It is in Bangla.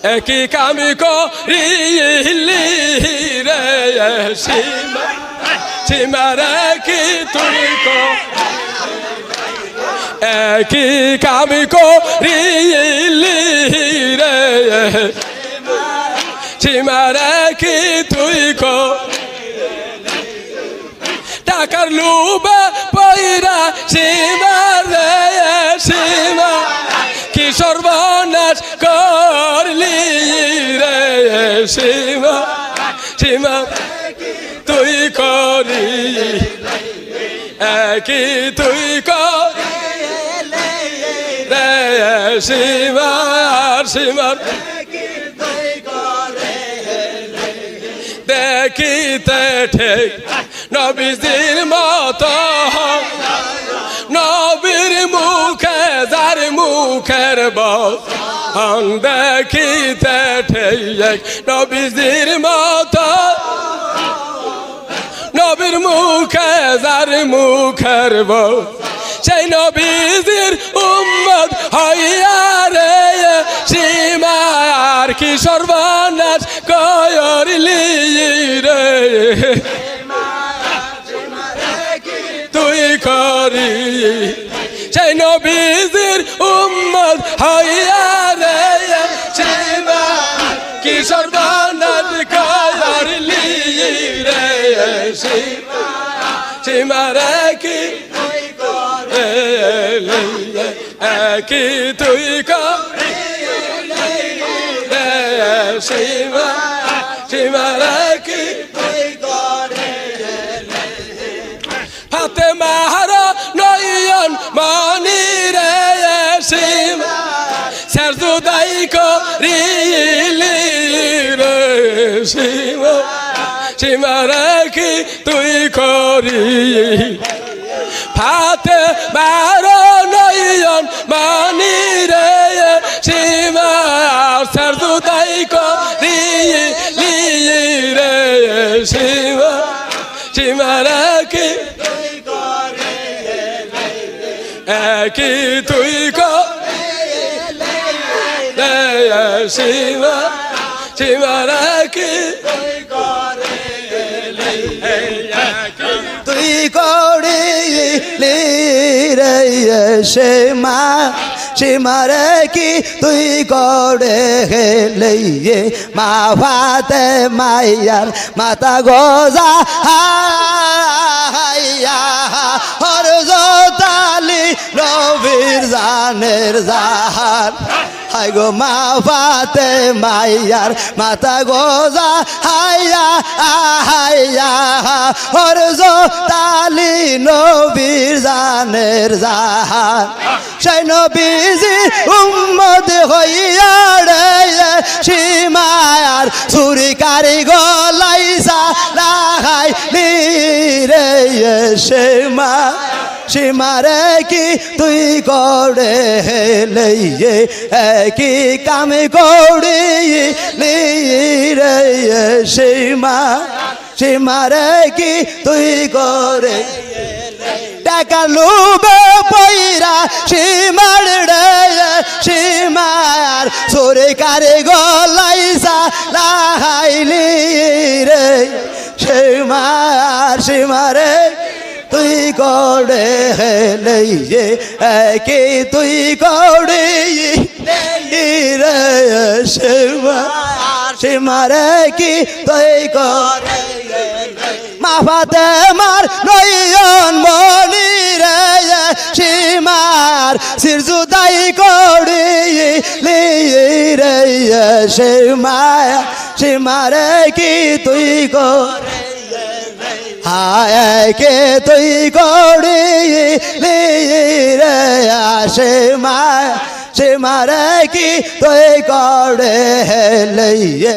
একই কামি করিলি রে সীমা সীমার কি তুই একই কামি করিলি রে সীমার কি তুই টাকার লুবা পয়রা সীমা রে সীমা কি সর্বনাশ করলি রে সীমা সীমা তুই করি একই তুই করি রে সীমার সীমার দেখিতে ঠিক নবীজির মতো নবীর মুখে যার মুখের বন দেখিতে ঠিক নবীজির মতো নবীর মুখে যার মুখের বন সেই নবীজির উম্মত হইয়া রে সীমা আর কি সর্বনাশ করলি রে তুই করি সেই নবীজির উম্মত হইয়া রে সীমা কি সর্বনাশ করলি রে সীমা সীমা রে কি কি তুই করি সীমা সীমা কি হাতে মার নয়ন মনি রে সীমা স্যার জুদাই করিলি রে সীমা সীমা কি তুই করি হাতে মার নয়ন মনি রে সীমা স্যার জুদাই করিলি রে সীমা সীমা কি একই তুই সীমা সীমা কি তুই করিলি রে সীমা সীমার কি তুই করে গেলে মা ফাতে মাইয়ার মাতা গোজা হর জোতালি নবীর জানের জাহার হাই গো মা ফাতে মাইয়ার মাতা গোজা হাইয়া হাইয়া হর জোতালি নবীর জানের জাহার সেই নবীজি উম্মত হইয়া রে সীমার ছুরি কারি গলাইসা লাগাই রে সীমা সীমারে কি তুই করে লইয়ে কি কাম করি রে সীমা সীমারে কি তুই করে টাকা লুবে পয়রা সীমার রে সীমার সুরে কারে গলাইসা লাগাইলি রে সীমার সীমারে তুই করে লইয়ে কি তুই করে রে সীমা সীমারে কি তুই করে মা ফাতে মার নয়ন মনি রে সীমার সির জুদাই করি রে সীমা সীমারে কি তুই করে হায় কে তুই করি রে সীমা সীমারে কি তুই করে লইয়ে